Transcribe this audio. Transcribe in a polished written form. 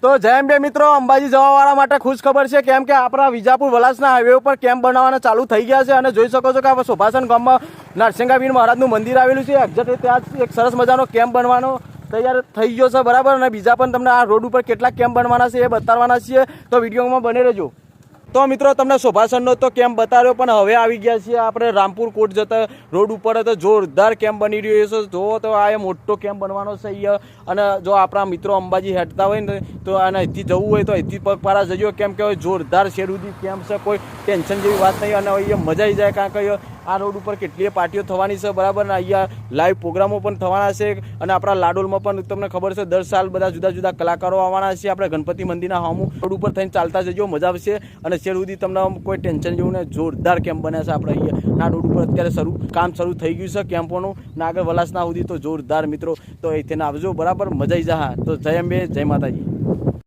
તો જય અંબે મિત્રો, અંબાજી જવાવાળા માટે ખુશ ખબર છે, કેમ કે આપણા વિજાપુર વલાસના હાઈવે ઉપર કેમ્પ બનાવવાના ચાલુ થઈ ગયા છે. અને જોઈ શકો છો કે આ શોભાસન ગામમાં નરસિંહાવીર મહારાજનું મંદિર આવેલું છે. એક્ઝેક્ટ ત્યાં જ એક સરસ મજાનો કેમ્પ બનવાનો તૈયાર થઈ ગયો છે, બરાબર. અને બીજા પણ તમને આ રોડ ઉપર કેટલા કેમ્પ બનવાના છે એ બતાવવાના છીએ, તો વિડીયોમાં બને રહેજો. તો મિત્રો તમને શોભાસનનો તો કેમ્પ બતાવ્યો, પણ હવે આવી ગયા છીએ આપણે રામપુર કોટ જતા રોડ ઉપર. તો જોરદાર કેમ્પ બની રહ્યો છે. જો તો આ મોટો કેમ્પ બનવાનો છે અહીંયા. અને જો આપણા મિત્રો અંબાજી હેઠતા હોય ને તો આને અહીંથી જવું હોય તો અહીંથી પગપાળા જજો, કેમ કે જોરદાર શેરુદી કેમ્પ છે, કોઈ ટેન્શન જેવી વાત નહીં. અને અહીંયા મજા આવી જાય, કારણ કે આ રોડ ઉપર કેટલીય પાર્ટીઓ થવાની છે, બરાબર. ને અહીંયા લાઈવ પ્રોગ્રામો પણ થવાના છે. અને આપણા લાડોલમાં પણ તમને ખબર છે, દર સાલ બધા જુદા જુદા કલાકારો આવવાના છે. આપણે ગણપતિ મંદિરના સામું રોડ ઉપર થઈને ચાલતા જજો, મજા આવશે. અને શેર સુધી તમને કોઈ ટેન્શન જેવું ને જોરદાર કેમ્પ બન્યા છે આપણે અહીંયા આ રોડ ઉપર. અત્યારે કામ શરૂ થઈ ગયું છે કેમ્પોનું, ને આગળ વલાસના સુધી તો જોરદાર મિત્રો. તો અહીંથી આવજો, બરાબર, મજા આવી જા. તો જય અંબે, જય માતાજી.